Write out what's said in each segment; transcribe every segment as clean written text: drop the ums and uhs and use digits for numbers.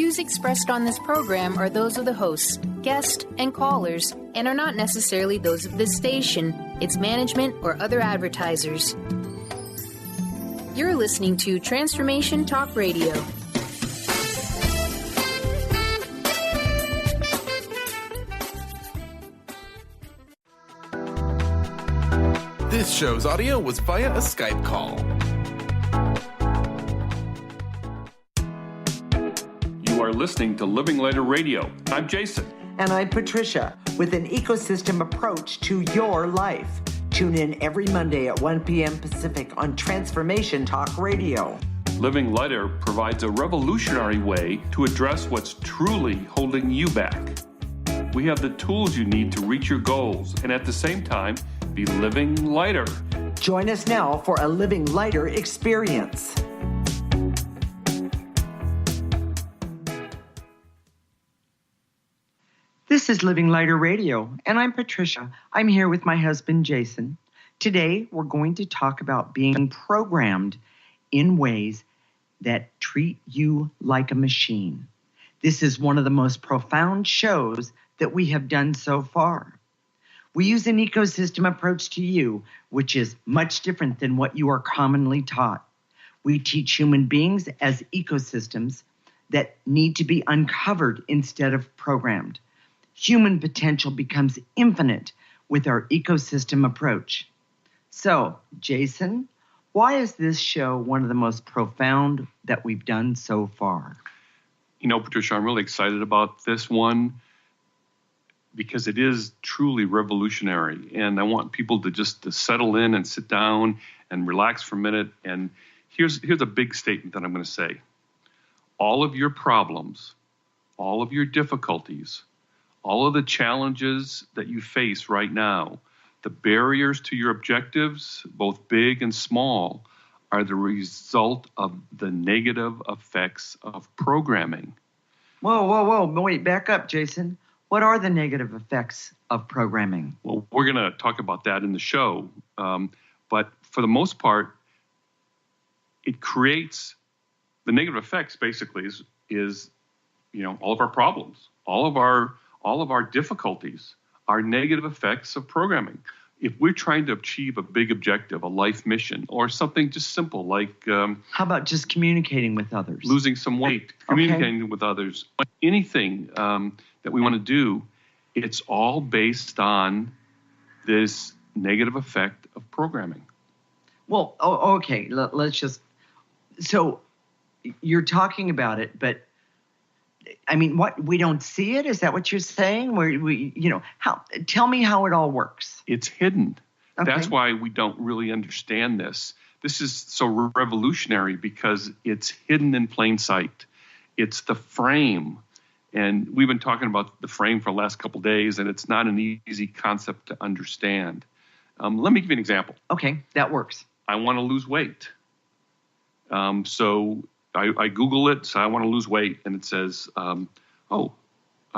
views expressed on this program are those of the hosts, guests, and callers, and are not necessarily those of this station, its management, or other advertisers. You're listening to Transformation Talk Radio. This show's audio was via a Skype call. You are listening to Living Lighter Radio. I'm Jason. And I'm Patricia, with an ecosystem approach to your life. Tune in every Monday at 1 p.m. Pacific on Transformation Talk Radio. Living Lighter provides a revolutionary way to address what's truly holding you back. We have the tools you need to reach your goals and at the same time, be living lighter. Join us now for a Living Lighter experience. This is Living Lighter Radio, and I'm Patricia. I'm here with my husband, Jason. Today, we're going to talk about being programmed in ways that treat you like a machine. This is one of the most profound shows that we have done so far. We use an ecosystem approach to you, which is much different than what you are commonly taught. We teach human beings as ecosystems that need to be uncovered instead of programmed. Human potential becomes infinite with our ecosystem approach. So, Jason, why is this show one of the most profound that we've done so far? You know, Patricia, I'm really excited about this one because it is truly revolutionary. And I want people to settle in and sit down and relax for a minute. And here's a big statement that I'm going to say. All of your problems, all of your difficulties, all of the challenges that you face right now, the barriers to your objectives, both big and small, are the result of the negative effects of programming. Whoa. Wait, back up, Jason. What are the negative effects of programming? Well, we're going to talk about that in the show. But for the most part, it creates the negative effects basically is all of our problems, all of our difficulties are negative effects of programming. If we're trying to achieve a big objective, a life mission, or something just simple like... how about just communicating with others? Losing some weight, communicating with others, anything that we want to do, it's all based on this negative effect of programming. Well, okay, let's just... So you're talking about it, but I mean, what, we don't see it? Is that what you're saying? Tell me how it all works. It's hidden. Okay. That's why we don't really understand this. This is so revolutionary because it's hidden in plain sight. It's the frame. And we've been talking about the frame for the last couple of days, and it's not an easy concept to understand. Let me give you an example. Okay, that works. I want to lose weight. So I Google it, so I want to lose weight, and it says,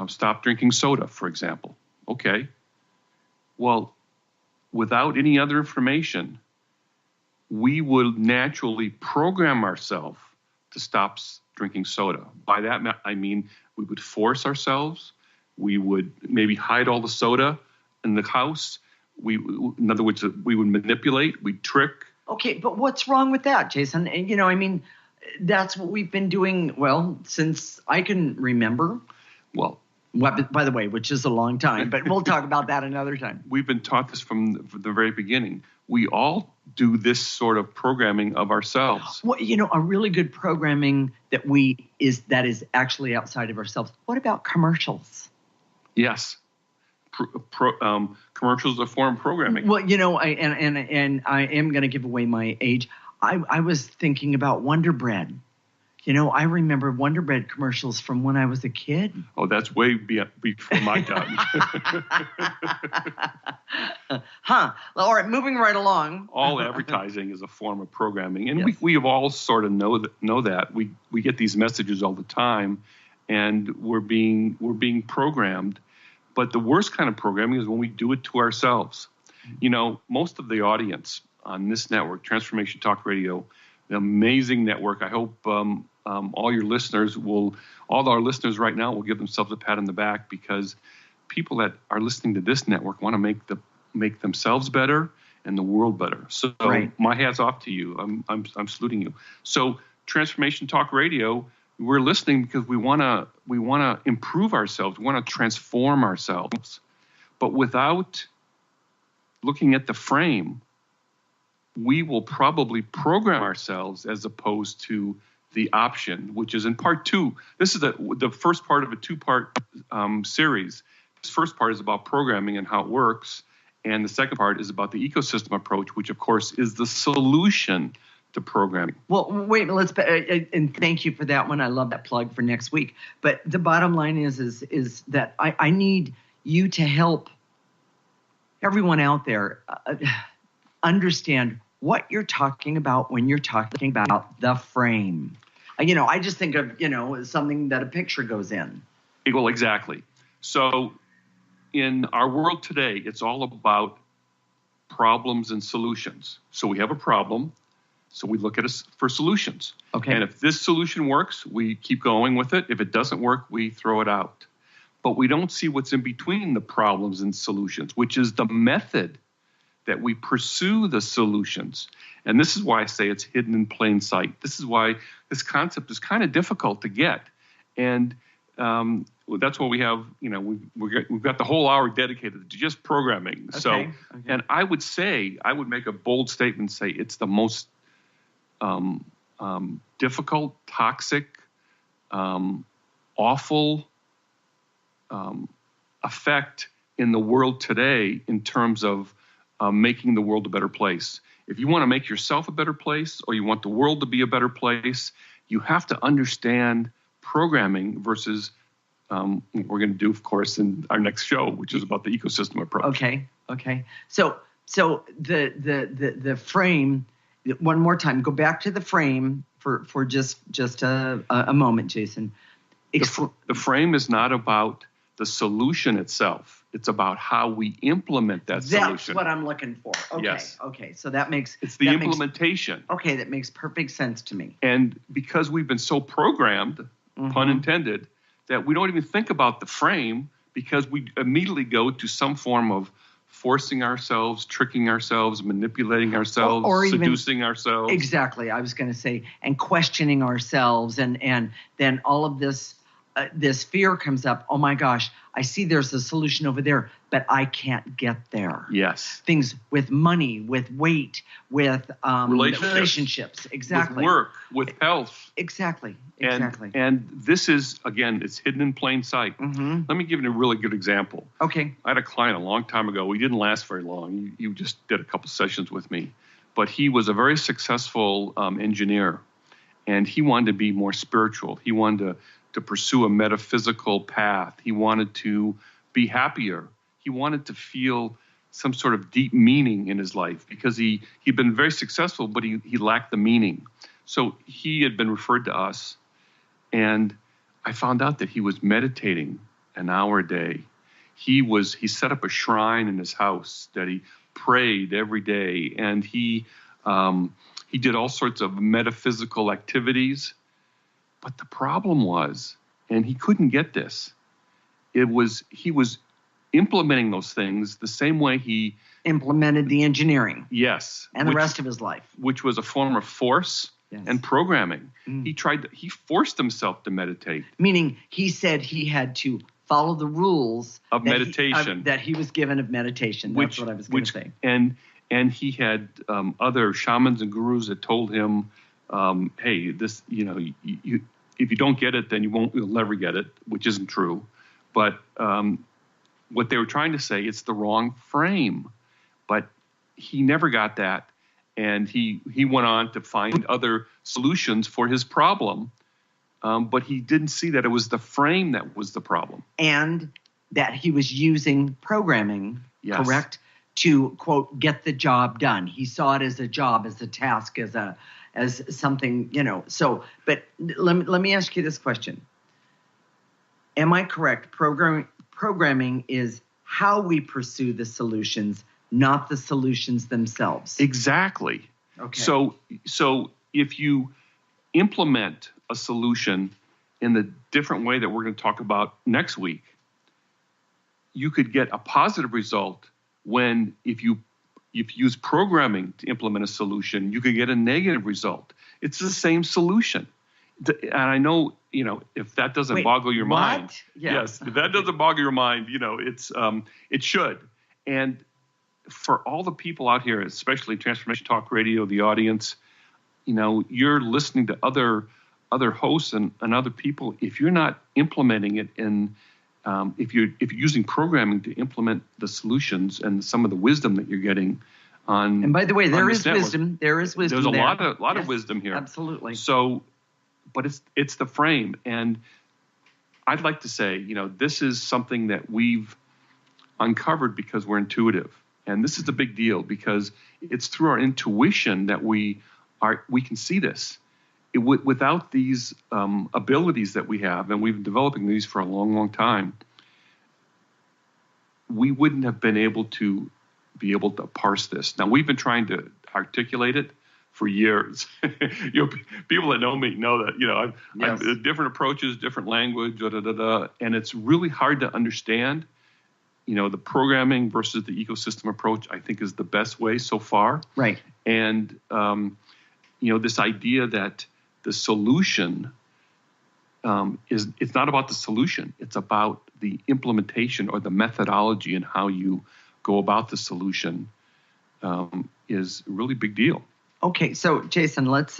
stop drinking soda, for example. Okay. Well, without any other information, we would naturally program ourselves to stop drinking soda. By that, I mean we would force ourselves. We would maybe hide all the soda in the house. In other words, we would manipulate, we'd trick. Okay, but what's wrong with that, Jason? And, that's what we've been doing, since I can remember. Well, by the way, which is a long time, but we'll talk about that another time. We've been taught this from the very beginning. We all do this sort of programming of ourselves. Well, a really good programming that is actually outside of ourselves. What about commercials? Yes. Commercials are a form of programming. Well, I am going to give away my age. I was thinking about Wonder Bread. I remember Wonder Bread commercials from when I was a kid. Oh, that's way before my time. Huh. All right, moving right along. All advertising is a form of programming. And yes. we have all sort of know that. We get these messages all the time, and we're being programmed. But the worst kind of programming is when we do it to ourselves. Most of the audience on this network, Transformation Talk Radio, amazing network. I hope all our listeners right now will give themselves a pat on the back, because people that are listening to this network want to make themselves better and the world better. So my hat's off to you. I'm saluting you. So Transformation Talk Radio, we're listening because we want to improve ourselves. We want to transform ourselves, but without looking at the frame, we will probably program ourselves as opposed to the option, which is in part 2. This is the first part of a 2-part series. This first part is about programming and how it works, and the second part is about the ecosystem approach, which of course is the solution to programming. Well, wait, and thank you for that one. I love that plug for next week. But the bottom line is that I need you to help everyone out there understand what you're talking about when you're talking about the frame. I just think of, something that a picture goes in. Well, exactly. So in our world today, it's all about problems and solutions. So we have a problem, so we look at it for solutions. Okay. And if this solution works, we keep going with it. If it doesn't work, we throw it out. But we don't see what's in between the problems and solutions, which is the method that we pursue the solutions. And this is why I say it's hidden in plain sight. This is why this concept is kind of difficult to get. And that's why we have, we've got the whole hour dedicated to just programming. Okay. So, and I would make a bold statement and say it's the most difficult, toxic, awful effect in the world today in terms of making the world a better place. If you want to make yourself a better place, or you want the world to be a better place, you have to understand programming versus what we're going to do, of course, in our next show, which is about the ecosystem approach. Okay. So the frame. One more time, go back to the frame for just a moment, Jason. The frame is not about the solution itself. It's about how we implement that solution. That's what I'm looking for. Okay. Yes. Okay. So that makes it's the implementation. That makes perfect sense to me. And because we've been so programmed, pun intended, that we don't even think about the frame, because we immediately go to some form of forcing ourselves, tricking ourselves, manipulating ourselves, or seducing ourselves. Exactly. I was going to say, and questioning ourselves, and then all of this fear comes up. Oh my gosh, I see there's a solution over there, but I can't get there. Yes. Things with money, with weight, with relationships. Exactly. With work, with health. Exactly. And this is, again, it's hidden in plain sight. Mm-hmm. Let me give you a really good example. Okay. I had a client a long time ago. He didn't last very long. He just did a couple sessions with me. But he was a very successful engineer, and he wanted to be more spiritual. He wanted to pursue a metaphysical path. He wanted to be happier. He wanted to feel some sort of deep meaning in his life, because he'd been very successful, but he lacked the meaning. So he had been referred to us, and I found out that he was meditating an hour a day. He set up a shrine in his house that he prayed every day, and he did all sorts of metaphysical activities. But the problem was, and he couldn't get this, he was implementing those things the same way he implemented the engineering. Yes. And the rest of his life. Which was a form of force and programming. He forced himself to meditate. Meaning he said he had to follow the rules of meditation that he was given of meditation. That's what I was going to say. And he had other shamans and gurus that told him, hey, this, if you don't get it, then you'll never get it, which isn't true. But what they were trying to say, it's the wrong frame. But he never got that. And he went on to find other solutions for his problem. But he didn't see that it was the frame that was the problem. And that he was using programming, correct, to, quote, get the job done. He saw it as a job, as a task, as something, So, but let me ask you this question. Am I correct? Programming is how we pursue the solutions, not the solutions themselves. Exactly. Okay. So if you implement a solution in the different way that we're going to talk about next week, you could get a positive result when if you use programming to implement a solution, you could get a negative result. It's the same solution. And I know, if that doesn't boggle your mind. Yes, if that doesn't boggle your mind, it should. And for all the people out here, especially Transformation Talk Radio, the audience, you're listening to other hosts and other people. If you're not implementing it if you're using programming to implement the solutions and some of the wisdom that you're getting on. And by the way, there is wisdom. There is wisdom. There's a lot of wisdom here. Absolutely. So, but it's the frame, and I'd like to say, this is something that we've uncovered because we're intuitive, and this is the big deal because it's through our intuition that we can see this. Without these abilities that we have, and we've been developing these for a long, long time, we wouldn't have been able to parse this. Now, we've been trying to articulate it for years. People that know me know that, I've different approaches, different language, and it's really hard to understand. The programming versus the ecosystem approach, I think, is the best way so far. Right. And, this idea that the solution it's not about the solution. It's about the implementation or the methodology and how you go about the solution is a really big deal. Okay, so Jason, let's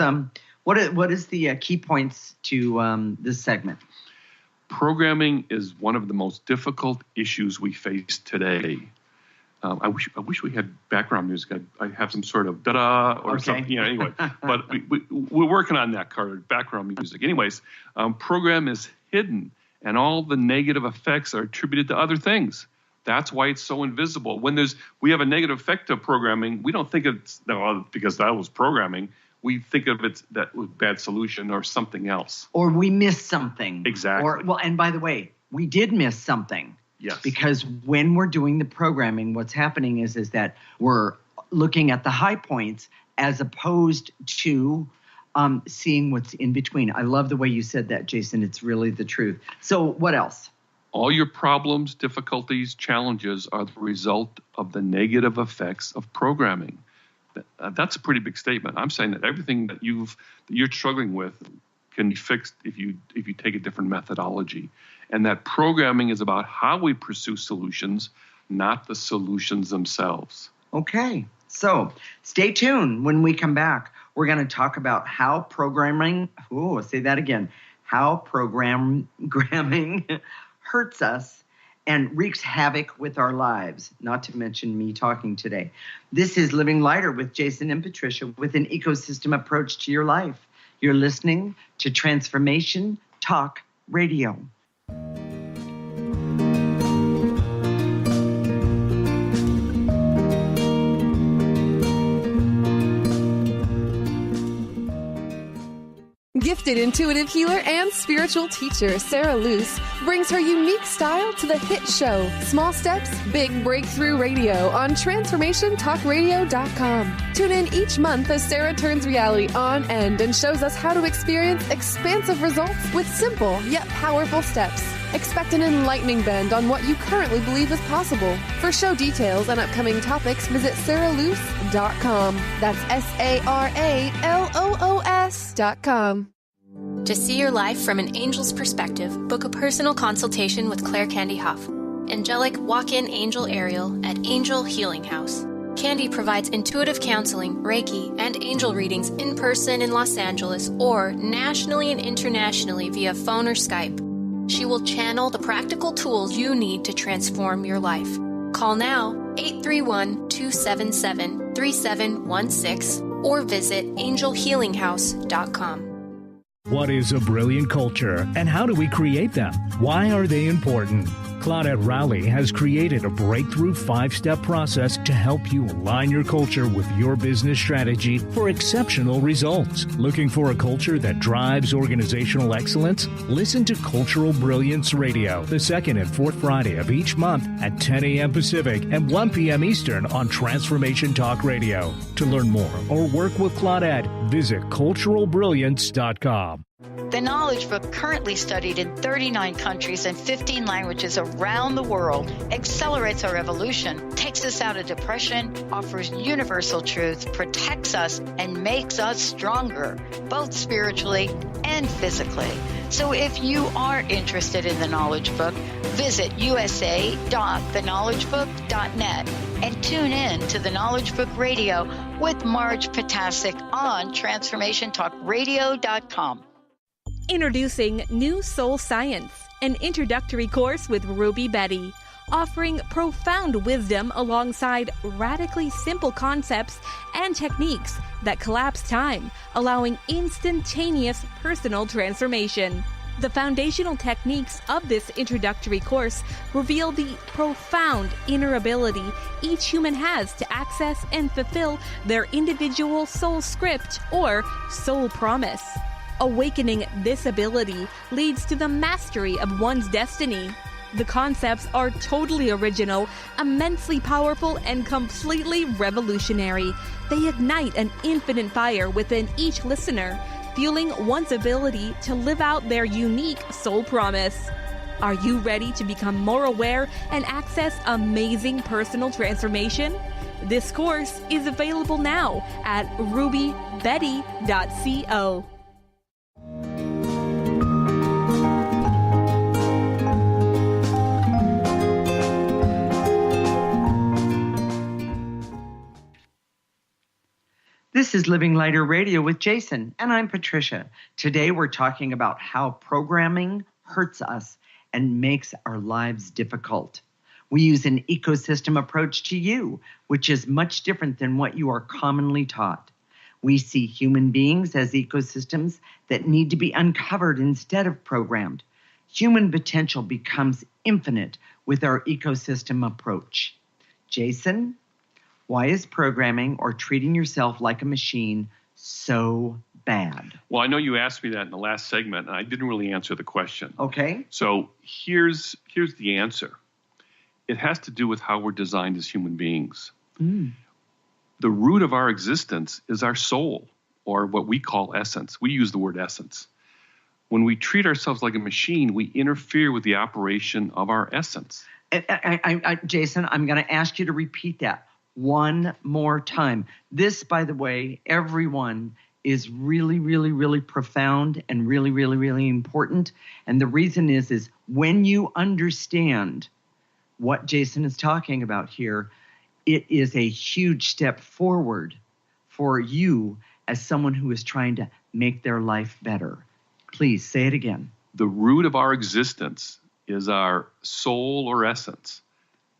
what is the key points to this segment? Programming is one of the most difficult issues we face today. I wish we had background music. I have some sort of da-da or something. Anyway, but we're working on that, Carter. Background music. Anyways, program is hidden, and all the negative effects are attributed to other things. That's why it's so invisible. When we have a negative effect of programming, we don't think it's because that was programming. We think of it that was bad solution or something else. Or we missed something. Exactly. And by the way, we did miss something. Yes. Because when we're doing the programming, what's happening is that we're looking at the high points as opposed to seeing what's in between. I love the way you said that, Jason. It's really the truth. So what else? All your problems, difficulties, challenges are the result of the negative effects of programming. That's a pretty big statement. I'm saying that everything that you're struggling with can be fixed if you take a different methodology. And that programming is about how we pursue solutions, not the solutions themselves. Okay. So stay tuned. When we come back, we're going to talk about how programming, say that again, how programming hurts us and wreaks havoc with our lives, not to mention me talking today. This is Living Lighter with Jason and Patricia with an ecosystem approach to your life. You're listening to Transformation Talk Radio. Gifted intuitive healer and spiritual teacher Sarah Luce brings her unique style to the hit show Small Steps, Big Breakthrough Radio on TransformationTalkRadio.com. Tune in each month as Sarah turns reality on end and shows us how to experience expansive results with simple yet powerful steps. Expect an enlightening bend on what you currently believe is possible. For show details and upcoming topics, visit SarahLuce.com. That's SarahLoos.com. To see your life from an angel's perspective, book a personal consultation with Claire Candy Huff, angelic walk-in angel Ariel at Angel Healing House. Candy provides intuitive counseling, Reiki, and angel readings in person in Los Angeles or nationally and internationally via phone or Skype. She will channel the practical tools you need to transform your life. Call now 831-277-3716 or visit angelhealinghouse.com. What is a brilliant culture, and how do we create them? Why are they important? Claudette Rowley has created a breakthrough 5-step process to help you align your culture with your business strategy for exceptional results. Looking for a culture that drives organizational excellence? Listen to Cultural Brilliance Radio, the second and fourth Friday of each month at 10 a.m. Pacific and 1 p.m. Eastern on Transformation Talk Radio. To learn more or work with Claudette, visit culturalbrilliance.com. The Knowledge Book, currently studied in 39 countries and 15 languages around the world, accelerates our evolution, takes us out of depression, offers universal truth, protects us, and makes us stronger, both spiritually and physically. So if you are interested in the Knowledge Book, visit usa.theknowledgebook.net and tune in to the Knowledge Book Radio with Marge Potasic on TransformationTalkRadio.com. Introducing New Soul Science, an introductory course with Ruby Betty, offering profound wisdom alongside radically simple concepts and techniques that collapse time, allowing instantaneous personal transformation. The foundational techniques of this introductory course reveal the profound inner ability each human has to access and fulfill their individual soul script or soul promise. Awakening this ability leads to the mastery of one's destiny. The concepts are totally original, immensely powerful, and completely revolutionary. They ignite an infinite fire within each listener, fueling one's ability to live out their unique soul promise. Are you ready to become more aware and access amazing personal transformation? This course is available now at rubybetty.co. This is Living Lighter Radio with Jason, and I'm Patricia. Today we're talking about how programming hurts us and makes our lives difficult. We use an ecosystem approach to you, which is much different than what you are commonly taught. We see human beings as ecosystems that need to be uncovered instead of programmed. Human potential becomes infinite with our ecosystem approach. Jason, why is programming or treating yourself like a machine so bad? Well, I know you asked me that in the last segment, and I didn't really answer the question. Okay. So here's the answer. It has to do with how we're designed as human beings. The root of our existence is our soul, or what we call essence. We use the word essence. When we treat ourselves like a machine, we interfere with the operation of our essence. Jason, I'm going to ask you to repeat that one more time. This, by the way, everyone, is really, really, really profound and really, really, really important. And the reason is when you understand what Jason is talking about here, it is a huge step forward for you as someone who is trying to make their life better. Please say it again. The root of our existence is our soul or essence.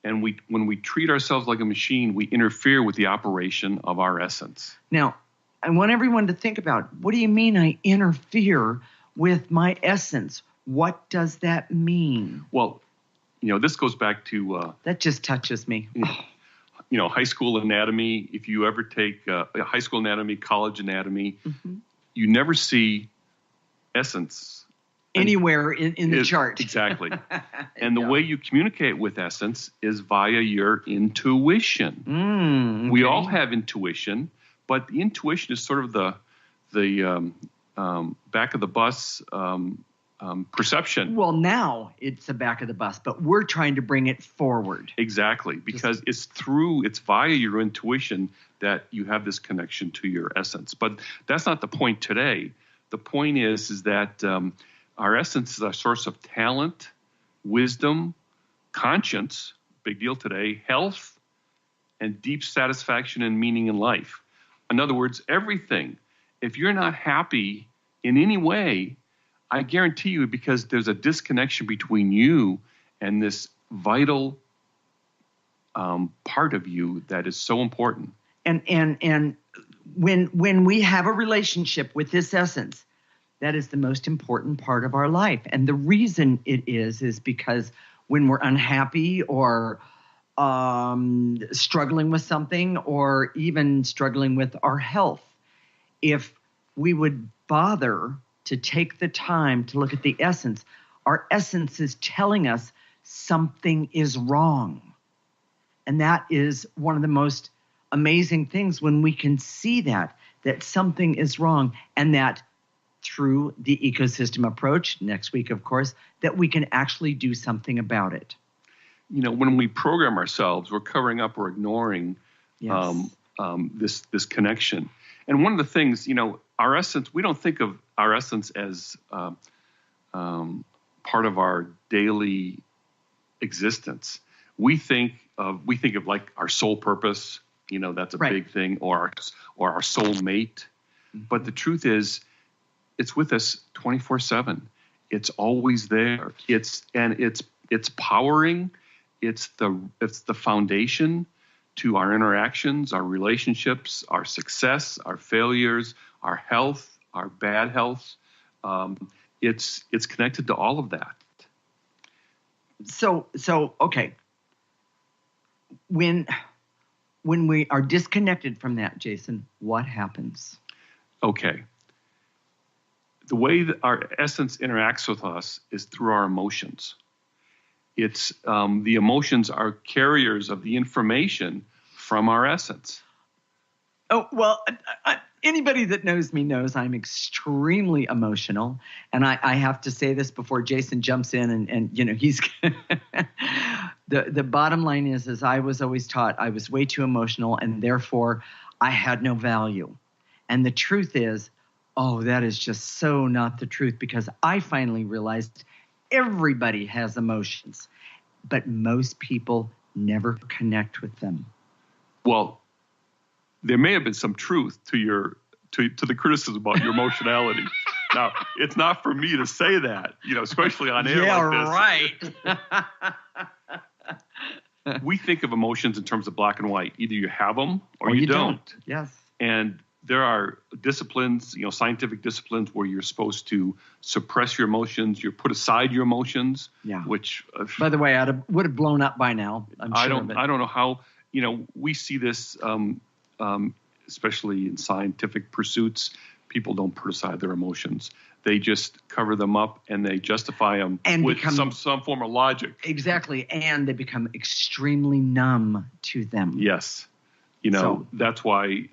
And when we treat ourselves like a machine, we interfere with the operation of our essence. Now, I want everyone to think about, what do you mean I interfere with my essence? What does that mean? Well, this goes back to... that just touches me. High school anatomy. If you ever take high school anatomy, college anatomy, you never see essence anywhere in the chart. Exactly. And the way you communicate with essence is via your intuition. Okay. We all have intuition, but the intuition is sort of the back of the bus perception. Well, now it's the back of the bus, but we're trying to bring it forward. Exactly, because it's via your intuition that you have this connection to your essence. But that's not the point today. The point is that our essence is our source of talent, wisdom, conscience, big deal today, health, and deep satisfaction and meaning in life. In other words, everything. If you're not happy in any way, I guarantee you, because there's a disconnection between you and this vital part of you that is so important. And when we have a relationship with this essence, That is the most important part of our life. And the reason it is because when we're unhappy or struggling with something or even struggling with our health, if we would bother to take the time to look at the essence, our essence is telling us something is wrong. And that is one of the most amazing things when we can see that something is wrong, and that through the ecosystem approach, next week, of course, that we can actually do something about it. When we program ourselves, we're covering up or ignoring this connection. And one of the things, our essence, we don't think of our essence as part of our daily existence. We think of like our soul purpose, that's a big thing, or our soul mate. Mm-hmm. But the truth is, it's with us 24/7. It's always there. It's powering. It's the foundation to our interactions, our relationships, our success, our failures, our health, our bad health. It's connected to all of that. So okay. When we are disconnected from that, Jason, what happens? Okay. The way that our essence interacts with us is through our emotions. It's the emotions are carriers of the information from our essence. Oh, well, anybody that knows me knows I'm extremely emotional. And I have to say this before Jason jumps in and he's the bottom line is I was always taught I was way too emotional and therefore I had no value. And the truth is, that is just so not the truth, because I finally realized everybody has emotions, but most people never connect with them. Well, there may have been some truth to the criticism about your emotionality. Now, it's not for me to say that, especially on air like this. Yeah, right. We think of emotions in terms of black and white. Either you have them or you don't. Yes. And there are disciplines, scientific disciplines where you're supposed to suppress your emotions, you put aside your emotions, which... by the way, would have blown up by now, I'm sure. I don't know how, we see this, especially in scientific pursuits, people don't put aside their emotions. They just cover them up and they justify them with some form of logic. Exactly, and they become extremely numb to them. Yes. That's why,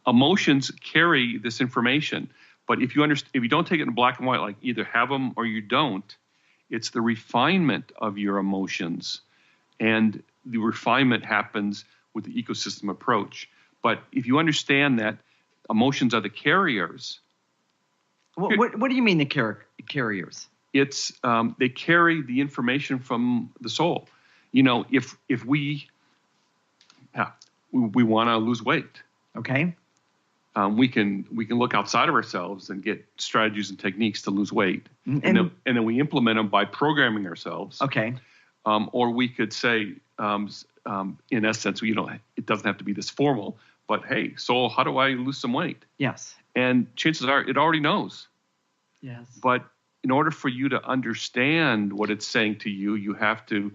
emotions carry this information. But if you don't take it in black and white, like either have them or you don't, it's the refinement of your emotions. And the refinement happens with the ecosystem approach. But if you understand that emotions are the carriers. What do you mean the carriers? It's they carry the information from the soul. If we want to lose weight, okay, we can look outside of ourselves and get strategies and techniques to lose weight, and then we implement them by programming ourselves. Okay, or we could say, in essence, it doesn't have to be this formal, but hey, soul, how do I lose some weight? Yes, and chances are it already knows. Yes, but in order for you to understand what it's saying to you, you have to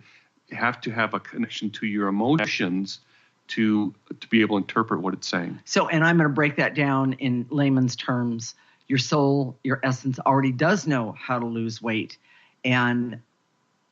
have a connection to your emotions to be able to interpret what it's saying. So, and I'm going to break that down in layman's terms. Your soul, your essence already does know how to lose weight. And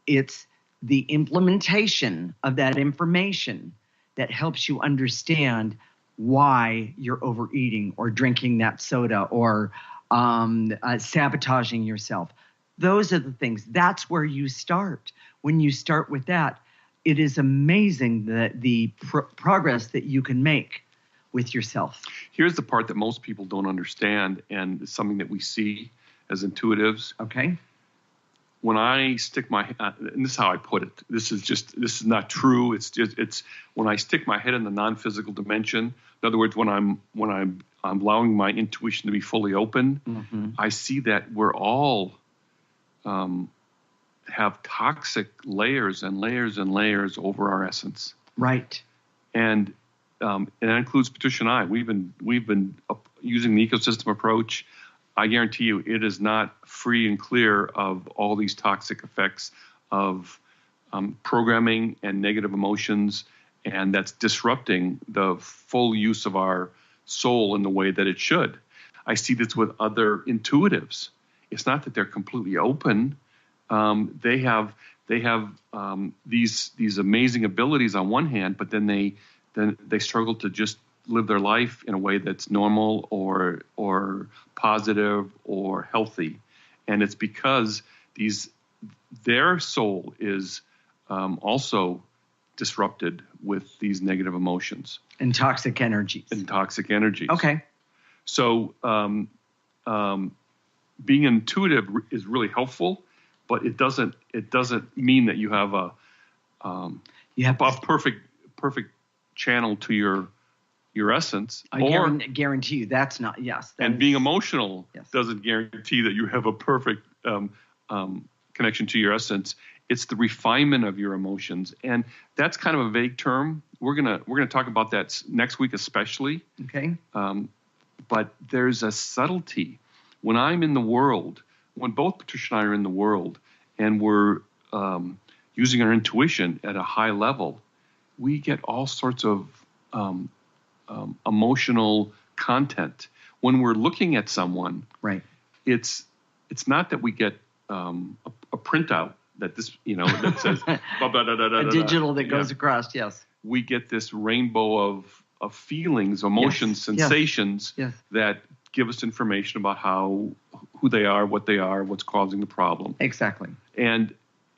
it's the implementation of that information that helps you understand why you're overeating or drinking that soda or sabotaging yourself. Those are the things. That's where you start. When you start with that, it is amazing the progress that you can make with yourself. Here's the part that most people don't understand, and it's something that we see as intuitives. Okay. When I stick my and this is how I put it. This is not true. It's when I stick my head in the non-physical dimension. In other words, when I'm allowing my intuition to be fully open, mm-hmm. I see that we're all have toxic layers and layers and layers over our essence. Right. And that includes Patricia and I. We've been using the ecosystem approach, I guarantee you it is not free and clear of all these toxic effects of programming and negative emotions, and that's disrupting the full use of our soul in the way that it should. I see this with other intuitives. It's not that they're completely open. They have these amazing abilities on one hand, but then they struggle to just live their life in a way that's normal or positive or healthy, and it's because their soul is also disrupted with these negative emotions and toxic energies. Okay. So being intuitive is really helpful, but it doesn't mean that you have a perfect channel to your essence. I guarantee you that's not. Yes. Being emotional doesn't guarantee that you have a perfect connection to your essence. It's the refinement of your emotions, and that's kind of a vague term. We're gonna talk about that next week, especially. Okay. But there's a subtlety when I'm in the world, when both Patricia and I are in the world, and we're using our intuition at a high level, we get all sorts of emotional content. When we're looking at someone, right? It's not that we get a printout that that says a digital that goes across. Yes, we get this rainbow of feelings, emotions, sensations that give us information about who they are, what they are, what's causing the problem. Exactly. And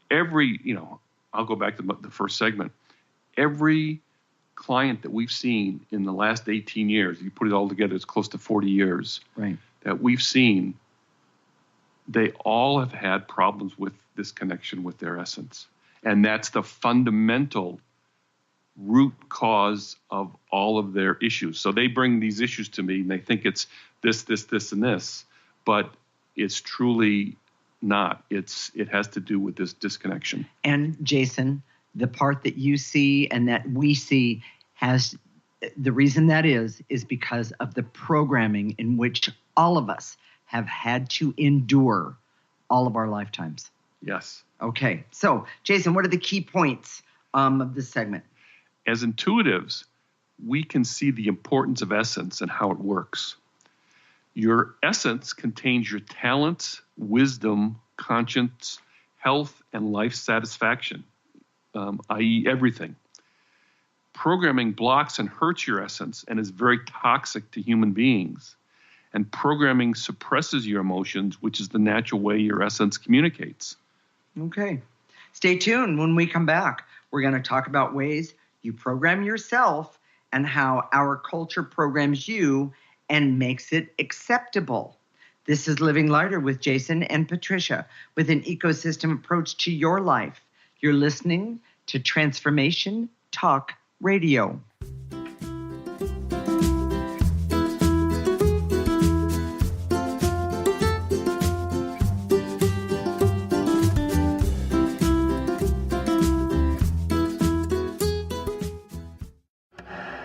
I'll go back to the first segment. Every client that we've seen in the last 18 years, you put it all together, it's close to 40 years, right, that we've seen, they all have had problems with this connection with their essence. And that's the fundamental root cause of all of their issues. So they bring these issues to me and they think it's this, and this, but it's truly not. It has to do with this disconnection. And Jason, the part that you see and that we see has the reason that is because of the programming in which all of us have had to endure all of our lifetimes. Yes. Okay. So, Jason, what are the key points of this segment? As intuitives, we can see the importance of essence and how it works. Your essence contains your talents, wisdom, conscience, health, and life satisfaction, i.e. everything. Programming blocks and hurts your essence and is very toxic to human beings. And programming suppresses your emotions, which is the natural way your essence communicates. Okay. Stay tuned. When we come back, we're going to talk about ways you program yourself and how our culture programs you and makes it acceptable. This is Living Lighter with Jason and Patricia with an ecosystem approach to your life. You're listening to Transformation Talk Radio.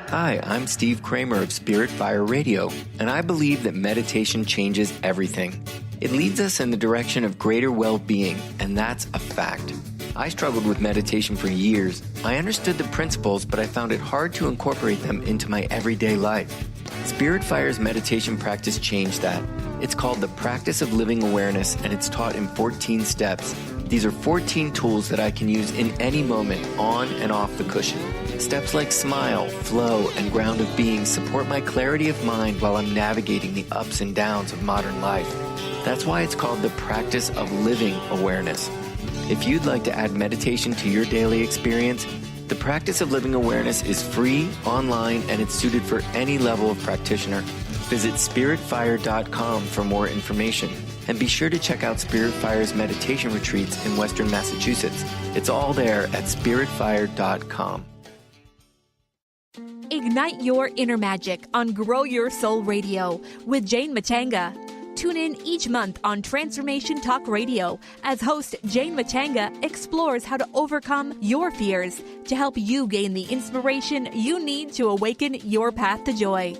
Hi, I'm Steve Kramer of Spirit Fire Radio, and I believe that meditation changes everything. It leads us in the direction of greater well-being, and that's a fact. I struggled with meditation for years. I understood the principles, but I found it hard to incorporate them into my everyday life. Spirit Fire's meditation practice changed that. It's called the Practice of Living Awareness, and it's taught in 14 steps. These are 14 tools that I can use in any moment, on and off the cushion. Steps like smile, flow, and ground of being support my clarity of mind while I'm navigating the ups and downs of modern life. That's why it's called the Practice of Living Awareness. If you'd like to add meditation to your daily experience, the Practice of Living Awareness is free, online, and it's suited for any level of practitioner. Visit spiritfire.com for more information. And be sure to check out Spirit Fire's meditation retreats in Western Massachusetts. It's all there at spiritfire.com. Ignite your inner magic on Grow Your Soul Radio with Jane Matanga. Tune in each month on Transformation Talk Radio as host Jane Matanga explores how to overcome your fears to help you gain the inspiration you need to awaken your path to joy.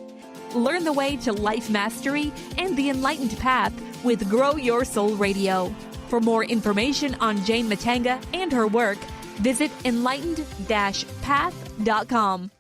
Learn the way to life mastery and the enlightened path with Grow Your Soul Radio. For more information on Jane Matanga and her work, visit enlightened-path.com.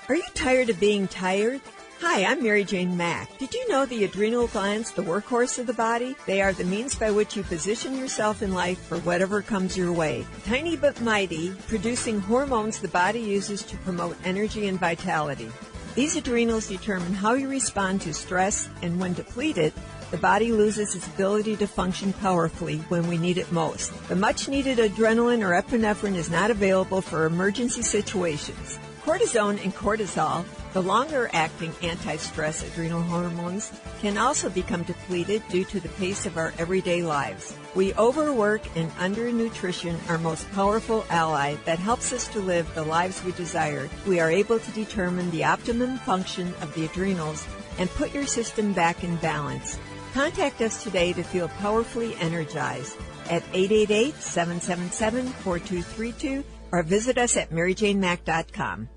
Are you tired of being tired? Hi, I'm Mary Jane Mack. Did you know the adrenal glands, the workhorse of the body? They are the means by which you position yourself in life for whatever comes your way. Tiny but mighty, producing hormones the body uses to promote energy and vitality. These adrenals determine how you respond to stress, and when depleted, the body loses its ability to function powerfully when we need it most. The much-needed adrenaline or epinephrine is not available for emergency situations. Cortisone and cortisol, the longer-acting anti-stress adrenal hormones, can also become depleted due to the pace of our everyday lives. We overwork and undernutrition, our most powerful ally that helps us to live the lives we desire. We are able to determine the optimum function of the adrenals and put your system back in balance. Contact us today to feel powerfully energized at 888-777-4232 or visit us at maryjanemack.com.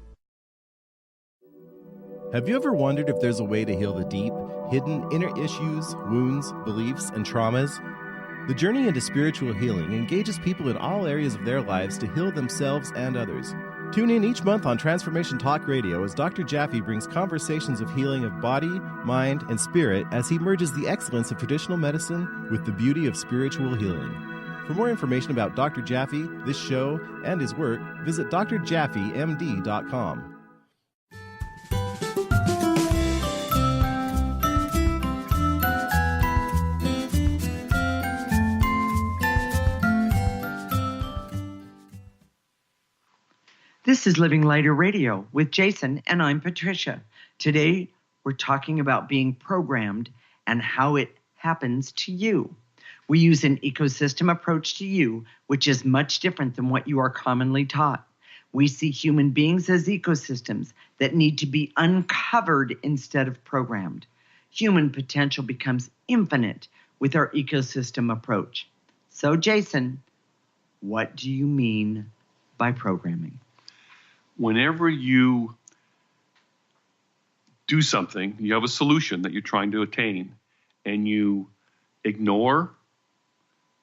Have you ever wondered if there's a way to heal the deep, hidden inner issues, wounds, beliefs, and traumas? The journey into spiritual healing engages people in all areas of their lives to heal themselves and others. Tune in each month on Transformation Talk Radio as Dr. Jaffe brings conversations of healing of body, mind, and spirit as he merges the excellence of traditional medicine with the beauty of spiritual healing. For more information about Dr. Jaffe, this show, and his work, visit drjaffemd.com. This is Living Lighter Radio with Jason, and I'm Patricia. Today, we're talking about being programmed and how it happens to you. We use an ecosystem approach to you, which is much different than what you are commonly taught. We see human beings as ecosystems that need to be uncovered instead of programmed. Human potential becomes infinite with our ecosystem approach. So, Jason, what do you mean by programming? Whenever you do something, you have a solution that you're trying to attain, and you ignore,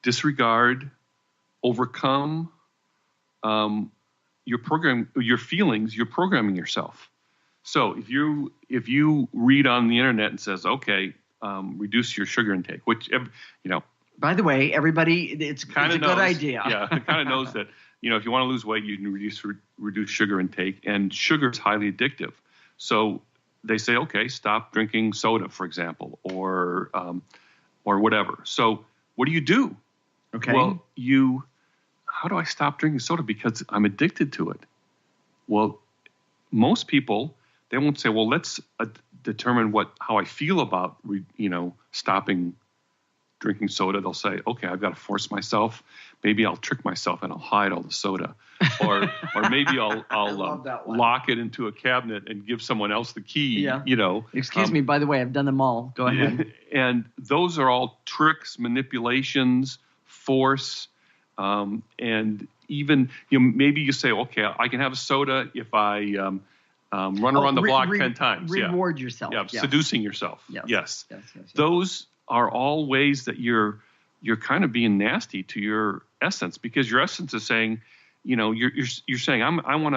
disregard, overcome your feelings, you're programming yourself. So if you read on the internet and says, okay, reduce your sugar intake, which, by the way, everybody, it's a good idea. Yeah, it kind of knows that. If you want to lose weight, you can reduce sugar intake, and sugar is highly addictive. So they say, okay, stop drinking soda, for example, or whatever. So what do? Okay. Well, how do I stop drinking soda? Because I'm addicted to it. Well, most people, they won't say, well, let's determine how I feel about, stopping drinking soda. They'll say, okay, I've got to force myself. Maybe I'll trick myself and I'll hide all the soda, or maybe I'll lock it into a cabinet and give someone else the key. Yeah. Excuse me. By the way, I've done them all. Go ahead. And those are all tricks, manipulations, force, and even maybe you say, okay, I can have a soda if I run around the block 10 times. Reward yourself. Yeah, yes. Seducing yourself. Yes. Those are all ways that you're kind of being nasty to your essence, because your essence is saying, you're saying I want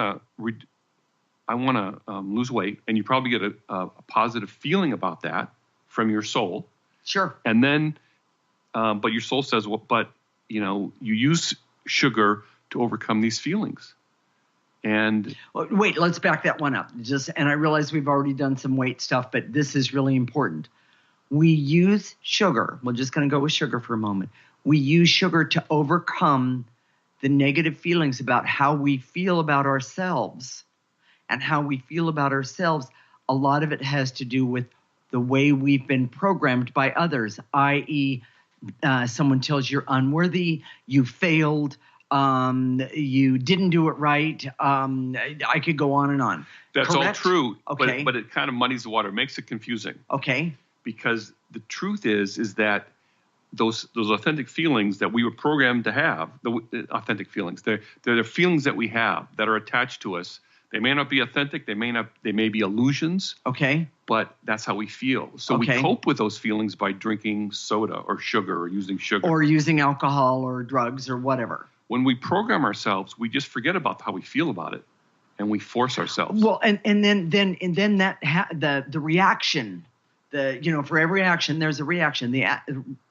to lose weight, and you probably get a positive feeling about that from your soul. Sure. And then, but your soul says, well, but you use sugar to overcome these feelings. And wait, let's back that one up. And I realize we've already done some weight stuff, but this is really important. We use sugar. We're just going to go with sugar for a moment. We use sugar to overcome the negative feelings about how we feel about ourselves. And how we feel about ourselves, a lot of it has to do with the way we've been programmed by others, i.e., someone tells you're unworthy, you failed, you didn't do it right. I could go on and on. That's Correct? all true, okay. but it kind of muddies the water, makes it confusing. Okay. Because the truth is that those authentic feelings that we were programmed to have, the authentic feelings, they're the feelings that we have that are attached to us They may not be authentic. They may be illusions. Okay. But that's how we feel. So we cope with those feelings by drinking soda or sugar or using sugar. Or using alcohol or drugs or whatever. When we program ourselves, we just forget about how we feel about it, and we force ourselves. Well, and then that the reaction, for every action there's a reaction. The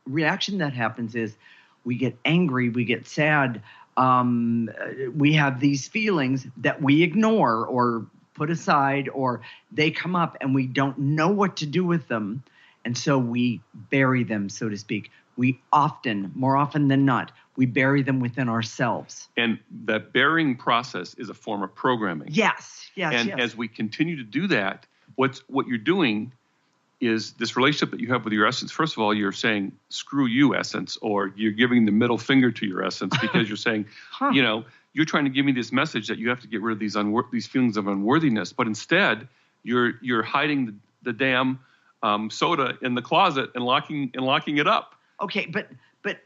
reaction that happens is we get angry, we get sad, we have these feelings that we ignore or put aside, or they come up and we don't know what to do with them, and so we bury them, so to speak. We more often than not, we bury them within ourselves. And that burying process is a form of programming. Yes. And as we continue to do that, what you're doing is this relationship that you have with your essence. First of all, you're saying, screw you, essence, or you're giving the middle finger to your essence because you're saying, you're trying to give me this message that you have to get rid of these feelings of unworthiness. But instead, you're hiding the damn soda in the closet and locking it up. Okay, but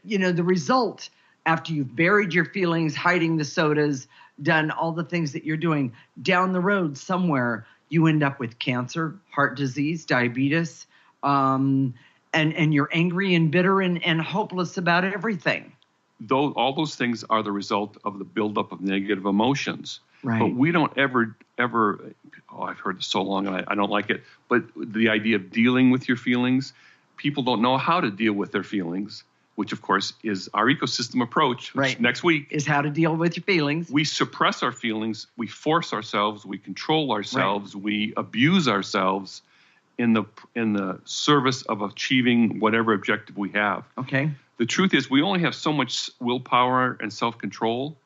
the result after you've buried your feelings, hiding the sodas, done all the things that you're doing, down the road somewhere, you end up with cancer, heart disease, diabetes, and you're angry and bitter and hopeless about everything. All those things are the result of the buildup of negative emotions. Right. But we don't ever, I've heard this so long and I don't like it, but the idea of dealing with your feelings, people don't know how to deal with their feelings, which of course is our ecosystem approach, which next week is how to deal with your feelings. We suppress our feelings, we force ourselves, we control ourselves, we abuse ourselves in the service of achieving whatever objective we have. Okay. The truth is we only have so much willpower and self-control.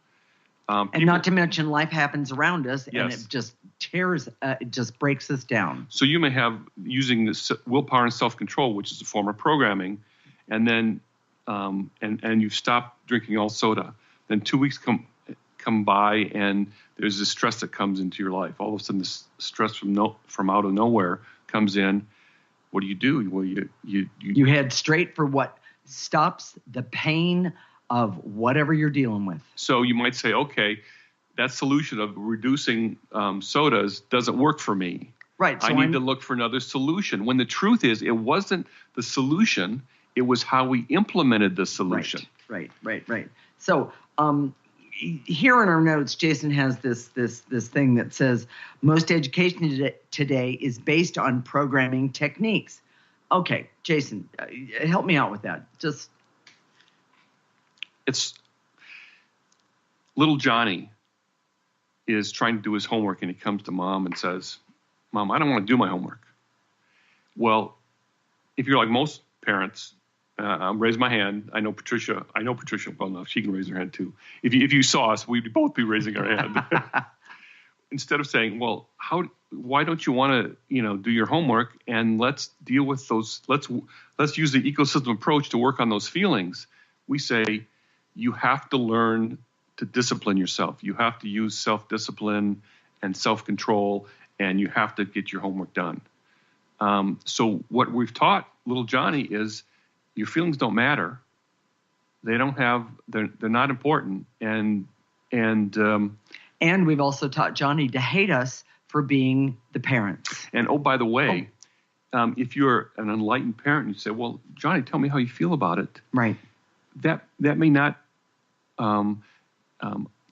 And not to mention life happens around us and it just it just breaks us down. So you may have using this willpower and self-control, which is a form of programming, and then and you've stopped drinking all soda. Then 2 weeks come by and there's this stress that comes into your life. All of a sudden this stress from out of nowhere comes in. What do? Well, you head straight for what stops the pain of whatever you're dealing with. So you might say, okay, that solution of reducing sodas doesn't work for me. Right. So I need to look for another solution. When the truth is, it wasn't the solution; it was how we implemented the solution. Right. So here in our notes, Jason has this thing that says most education today is based on programming techniques. Okay, Jason, help me out with that. It's little Johnny is trying to do his homework, and he comes to Mom and says, "Mom, I don't want to do my homework." Well, if you're like most parents, raise my hand. I know Patricia well enough; she can raise her hand too. If you saw us, we'd both be raising our hand. Instead of saying, "Well, why don't you want to, do your homework and let's deal with those? Let's use the ecosystem approach to work on those feelings." We say, you have to learn to discipline yourself. You have to use self-discipline and self-control, and you have to get your homework done. So what we've taught little Johnny is your feelings don't matter. They're not important. And we've also taught Johnny to hate us for being the parents. And by the way, if you're an enlightened parent, you say, well, Johnny, tell me how you feel about it. Right. That may not,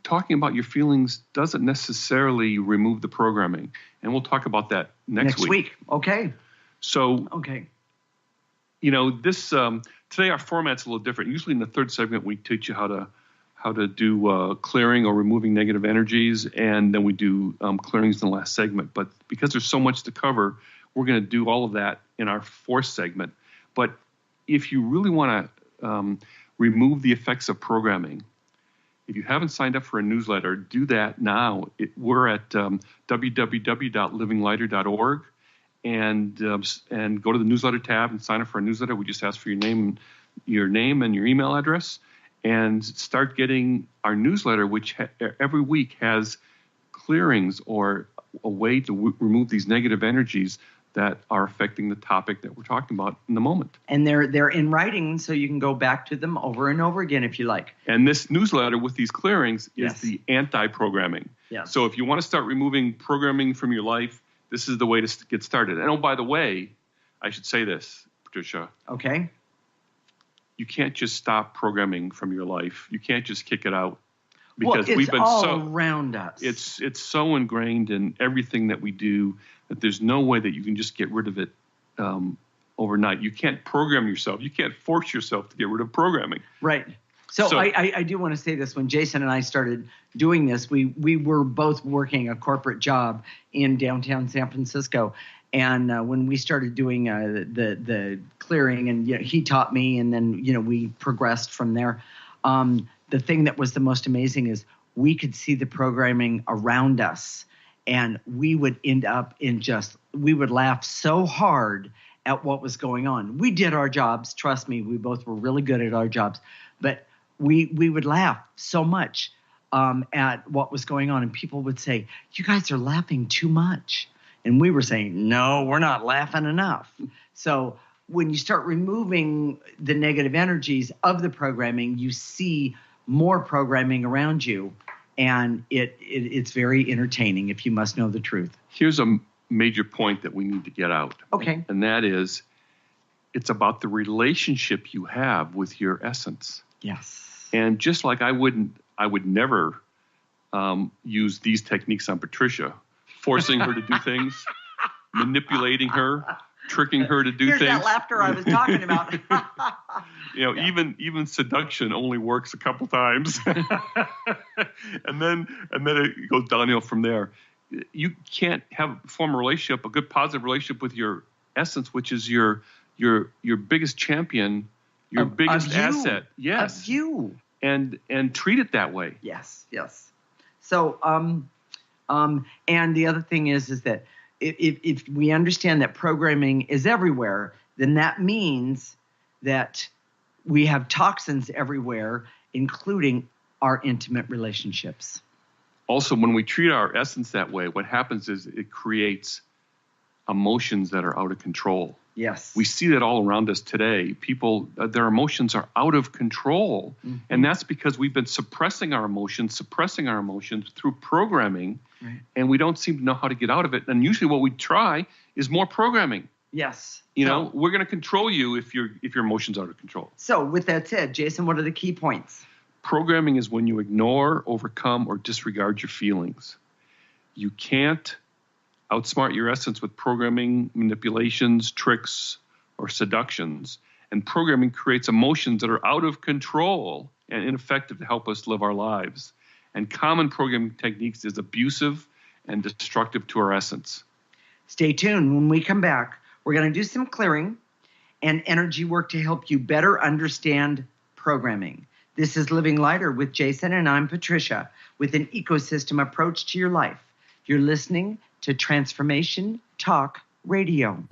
talking about your feelings doesn't necessarily remove the programming. And we'll talk about that next week. Okay. So, okay. This, today our format's a little different. Usually in the third segment, we teach you how to do clearing or removing negative energies. And then we do clearings in the last segment. But because there's so much to cover, we're going to do all of that in our fourth segment. But if you really want to remove the effects of programming, if you haven't signed up for a newsletter, do that now. We're at www.livinglighter.org and go to the newsletter tab and sign up for a newsletter. We just ask for your name and your email address, and start getting our newsletter, which every week has clearings or a way to remove these negative energies that are affecting the topic that we're talking about in the moment. And they're in writing, so you can go back to them over and over again if you like. And this newsletter with these clearings is Yes. the anti-programming. Yes. So if you want to start removing programming from your life, this is the way to get started. And oh, by the way, I should say this, Patricia. Okay. You can't just stop programming from your life. You can't just kick it out. Because well, it's we've been all around us. It's so ingrained in everything that we do that there's no way that you can just get rid of it overnight. You can't program yourself. You can't force yourself to get rid of programming. Right. So I do want to say this. When Jason and I started doing this, we were both working a corporate job in downtown San Francisco. And when we started doing the clearing, and he taught me, and then we progressed from there. The thing that was the most amazing is we could see the programming around us, and we would end up we would laugh so hard at what was going on. We did our jobs. Trust me, we both were really good at our jobs, but we would laugh so much at what was going on. And people would say, "You guys are laughing too much." And we were saying, "No, we're not laughing enough." So when you start removing the negative energies of the programming, you see more programming around you, and it's very entertaining if you must know the truth. Here's a major point that we need to get out. Okay. And that is, it's about the relationship you have with your essence. Yes. And just like I would never use these techniques on Patricia, forcing her to do things, manipulating her, tricking her to do Here's things. That laughter I was talking about. Even seduction only works a couple times, and then it goes downhill from there. You can't form a relationship, a good positive relationship with your essence, which is your biggest champion, your biggest asset. Yes, of you, and treat it that way. Yes. So and the other thing is that if we understand that programming is everywhere, then that means that we have toxins everywhere, including our intimate relationships. Also, when we treat our essence that way, what happens is it creates emotions that are out of control. Yes. We see that all around us today. People, their emotions are out of control. Mm-hmm. And that's because we've been suppressing our emotions through programming, right. And we don't seem to know how to get out of it. And usually what we try is more programming. Yes. We're going to control you if your emotions are out of control. So with that said, Jason, what are the key points? Programming is when you ignore, overcome, or disregard your feelings. You can't outsmart your essence with programming, manipulations, tricks, or seductions. And programming creates emotions that are out of control and ineffective to help us live our lives. And common programming techniques is abusive and destructive to our essence. Stay tuned. When we come back, we're going to do some clearing and energy work to help you better understand programming. This is Living Lighter with Jason, and I'm Patricia, with an ecosystem approach to your life. You're listening to Transformation Talk Radio.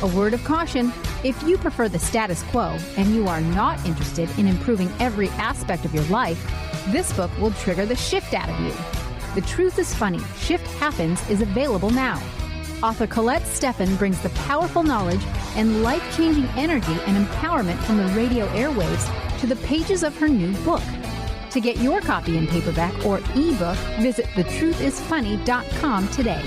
A word of caution: if you prefer the status quo and you are not interested in improving every aspect of your life, this book will trigger the shift out of you. The Truth is Funny, Shift Happens is available now. Author Colette Steffen brings the powerful knowledge and life-changing energy and empowerment from the radio airwaves to the pages of her new book. To get your copy in paperback or ebook, visit thetruthisfunny.com today.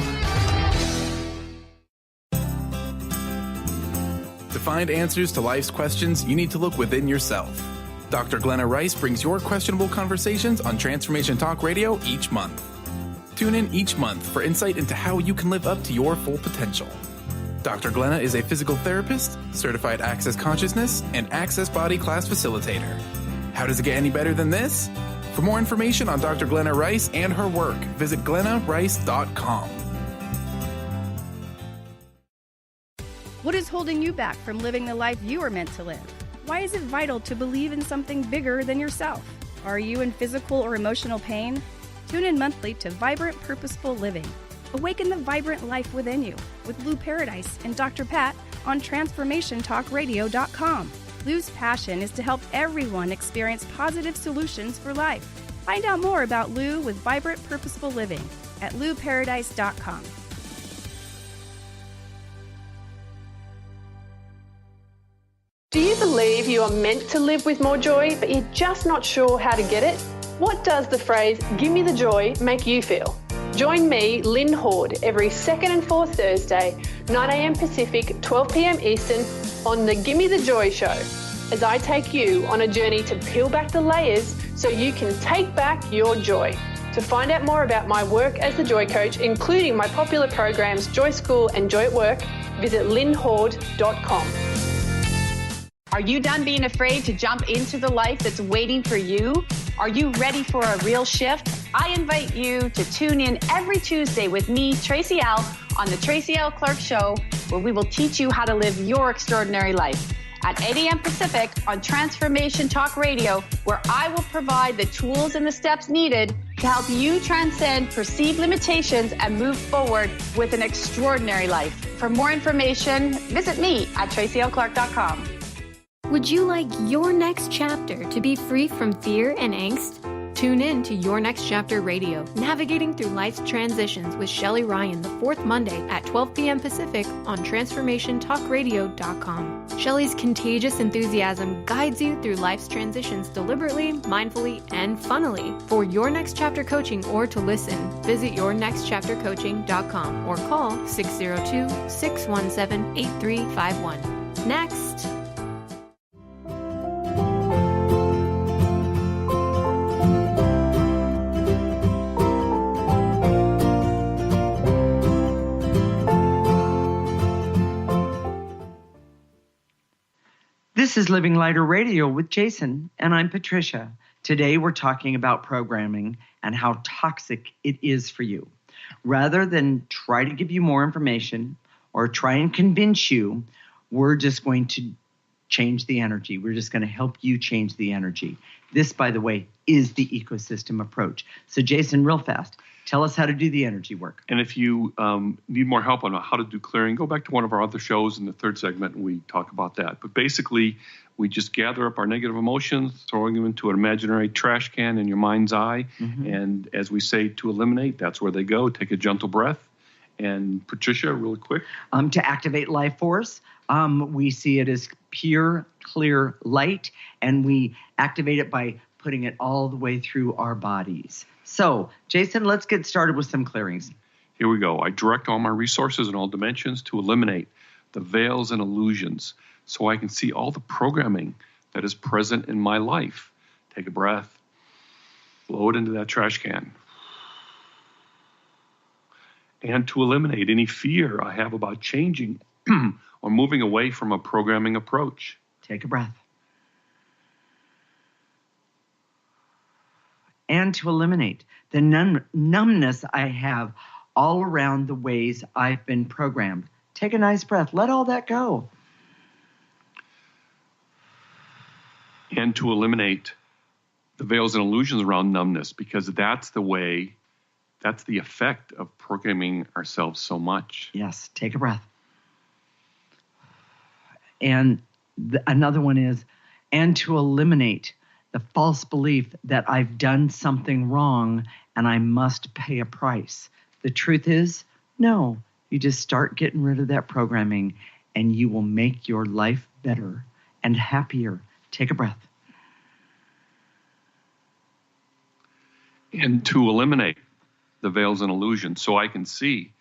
To find answers to life's questions, you need to look within yourself. Dr. Glenna Rice brings your questionable conversations on Transformation Talk Radio each month. Tune in each month for insight into how you can live up to your full potential. Dr. Glenna is a physical therapist, certified Access Consciousness, and Access Body Class facilitator. How does it get any better than this? For more information on Dr. Glenna Rice and her work, visit glennarice.com. What is holding you back from living the life you are meant to live? Why is it vital to believe in something bigger than yourself? Are you in physical or emotional pain? Tune in monthly to Vibrant Purposeful Living. Awaken the vibrant life within you with Lou Paradise and Dr. Pat on TransformationTalkRadio.com. Lou's passion is to help everyone experience positive solutions for life. Find out more about Lou with Vibrant Purposeful Living at LouParadise.com. Do you believe you are meant to live with more joy, but you're just not sure how to get it? What does the phrase, "give me the joy," make you feel? Join me, Lynn Horde, every second and fourth Thursday, 9 a.m. Pacific, 12 p.m. Eastern, on the Gimme the Joy Show, as I take you on a journey to peel back the layers so you can take back your joy. To find out more about my work as the Joy Coach, including my popular programs Joy School and Joy at Work, visit lynnhorde.com. Are you done being afraid to jump into the life that's waiting for you? Are you ready for a real shift? I invite you to tune in every Tuesday with me, Tracy L., on the Tracy L. Clark Show, where we will teach you how to live your extraordinary life. At 8 a.m. Pacific on Transformation Talk Radio, where I will provide the tools and the steps needed to help you transcend perceived limitations and move forward with an extraordinary life. For more information, visit me at tracylclark.com. Would you like your next chapter to be free from fear and angst? Tune in to Your Next Chapter Radio, navigating through life's transitions with Shelley Ryan the fourth Monday at 12 p.m. Pacific on TransformationTalkRadio.com. Shelley's contagious enthusiasm guides you through life's transitions deliberately, mindfully, and funnily. For Your Next Chapter coaching or to listen, visit YourNextChapterCoaching.com or call 602-617-8351. Next. This is Living Lighter Radio with Jason, and I'm Patricia. Today we're talking about programming and how toxic it is for you. Rather than try to give you more information or try and convince you, we're just going to change the energy. We're just going to help you change the energy. This, by the way, is the ecosystem approach. So Jason, real fast, tell us how to do the energy work. And if you need more help on how to do clearing, go back to one of our other shows in the third segment and we talk about that. But basically, we just gather up our negative emotions, throwing them into an imaginary trash can in your mind's eye. Mm-hmm. And as we say, to eliminate, that's where they go. Take a gentle breath. And Patricia, really quick. To activate life force, we see it as pure, clear light, and we activate it by putting it all the way through our bodies. So, Jason, let's get started with some clearings. Here we go. I direct all my resources in all dimensions to eliminate the veils and illusions so I can see all the programming that is present in my life. Take a breath. Blow it into that trash can. And to eliminate any fear I have about changing or moving away from a programming approach. Take a breath. And to eliminate the numbness I have all around the ways I've been programmed. Take a nice breath. Let all that go. And to eliminate the veils and illusions around numbness, because that's the effect of programming ourselves so much. Yes, take a breath. And another one is, and to eliminate the false belief that I've done something wrong and I must pay a price. The truth is, no, you just start getting rid of that programming and you will make your life better and happier. Take a breath. And to eliminate the veils and illusions so I can see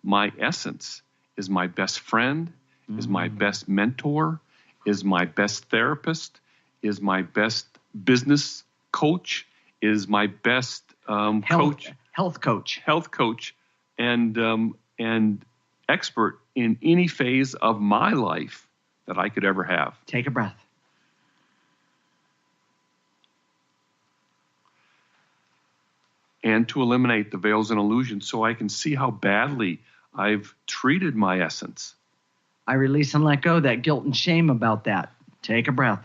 my essence is my best friend, is my best mentor, is my best therapist, is my best business coach, is my best health coach, and expert in any phase of my life that I could ever have. Take a breath. And to eliminate the veils and illusions so I can see how badly I've treated my essence. I release and let go that guilt and shame about that. Take a breath.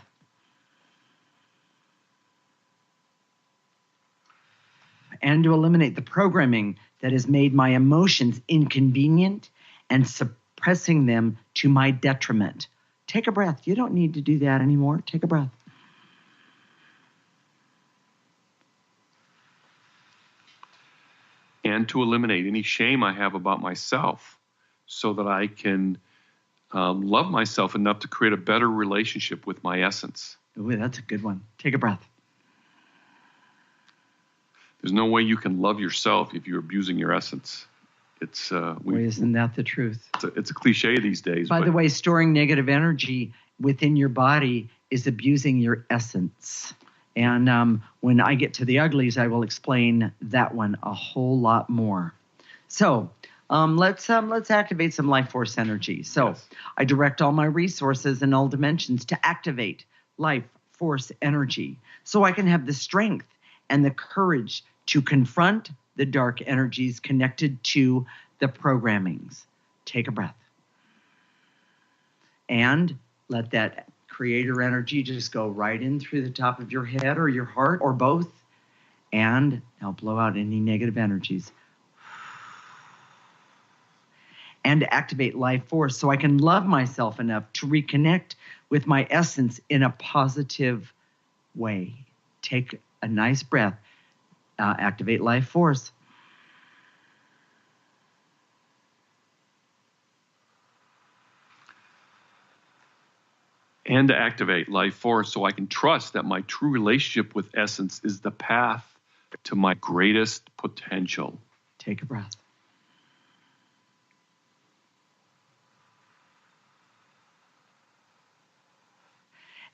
And to eliminate the programming that has made my emotions inconvenient and suppressing them to my detriment. Take a breath. You don't need to do that anymore. Take a breath. And to eliminate any shame I have about myself so that I can love myself enough to create a better relationship with my essence. Ooh, that's a good one. Take a breath. There's no way you can love yourself if you're abusing your essence. It's isn't that the truth? It's a cliche these days. By the way, storing negative energy within your body is abusing your essence. And when I get to the uglies, I will explain that one a whole lot more. So let's activate some life force energy. So yes. I direct all my resources in all dimensions to activate life force energy so I can have the strength and the courage to confront the dark energies connected to the programmings. Take a breath. And let that creator energy just go right in through the top of your head or your heart or both. And now blow out any negative energies. And activate life force so I can love myself enough to reconnect with my essence in a positive way. Take a nice breath. Activate life force. And to activate life force so I can trust that my true relationship with essence is the path to my greatest potential. Take a breath.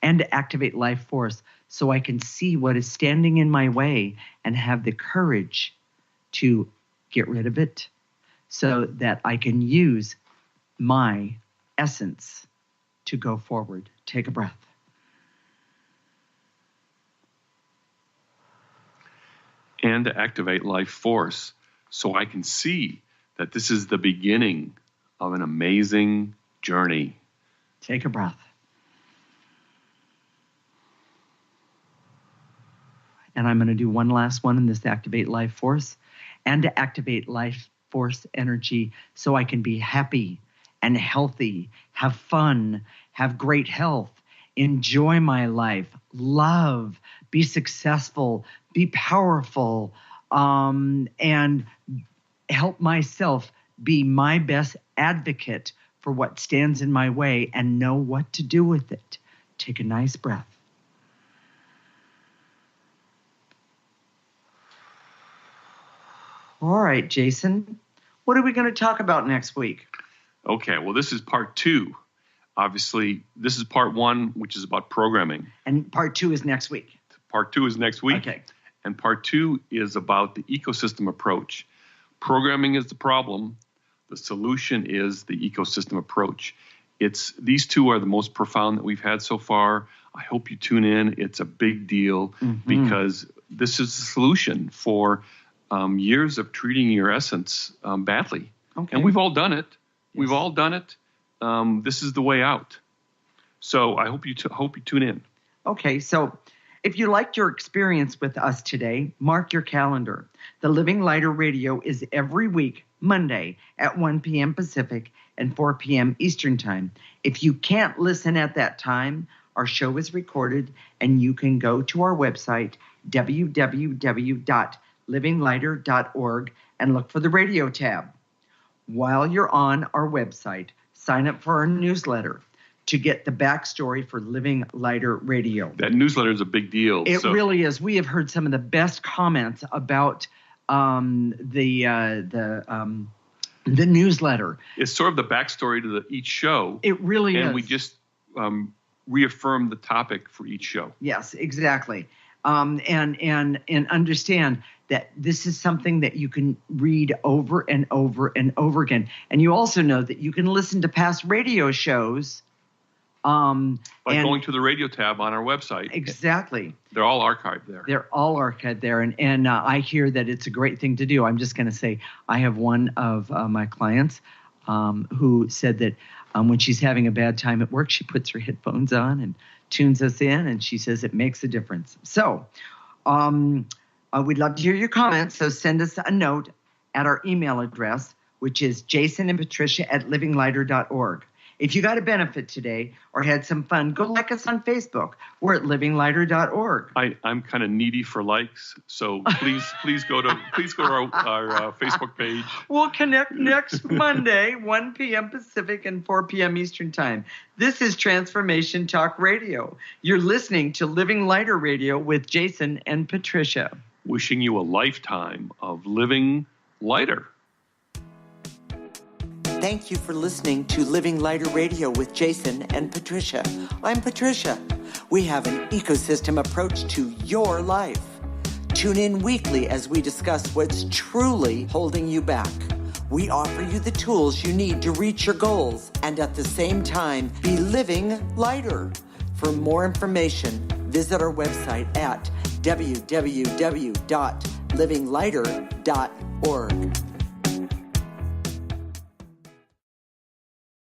And to activate life force so I can see what is standing in my way and have the courage to get rid of it so that I can use my essence to go forward. Take a breath. And to activate life force so I can see that this is the beginning of an amazing journey. Take a breath. And I'm going to do one last one in this activate life force. And to activate life force energy so I can be happy and healthy, have fun, have great health, enjoy my life, love, be successful, be powerful, and help myself be my best advocate for what stands in my way and know what to do with it. Take a nice breath. All right, Jason, what are we going to talk about next week? Okay, well, this is part 2. Obviously, this is part 1, which is about programming. And part 2 is next week. Part 2 is next week. Okay. And part 2 is about the ecosystem approach. Programming is the problem. The solution is the ecosystem approach. These two are the most profound that we've had so far. I hope you tune in. It's a big deal because this is the solution for years of treating your essence badly. Okay. And we've all done it. Yes. We've all done it. This is the way out. So I hope you tune in. Okay, so if you liked your experience with us today, mark your calendar. The Living Lighter Radio is every week, Monday at 1 p.m. Pacific and 4 p.m. Eastern Time. If you can't listen at that time, our show is recorded, and you can go to our website, www.livinglighter.org, and look for the radio tab. While you're on our website, sign up for our newsletter to get the backstory for Living Lighter Radio. That newsletter is a big deal. It really is. We have heard some of the best comments about the newsletter. It's sort of the backstory to each show. It really is. And we just reaffirm the topic for each show. Yes, exactly. And understand that this is something that you can read over and over and over again. And you also know that you can listen to past radio shows. By going to the radio tab on our website. Exactly. They're all archived there. They're all archived there. And I hear that it's a great thing to do. I'm just going to say I have one of my clients who said that when she's having a bad time at work, she puts her headphones on and tunes us in, and she says it makes a difference. So we'd love to hear your comments. So send us a note at our email address, which is Jason and Patricia at livinglighter.org. If you got a benefit today or had some fun, go like us on Facebook. We're at livinglighter.org. I'm kind of needy for likes, so please go to our Facebook page. We'll connect next Monday, 1 p.m. Pacific and 4 p.m. Eastern Time. This is Transformation Talk Radio. You're listening to Living Lighter Radio with Jason and Patricia. Wishing you a lifetime of living lighter. Thank you for listening to Living Lighter Radio with Jason and Patricia. I'm Patricia. We have an ecosystem approach to your life. Tune in weekly as we discuss what's truly holding you back. We offer you the tools you need to reach your goals and at the same time be living lighter. For more information, visit our website at www.livinglighter.org.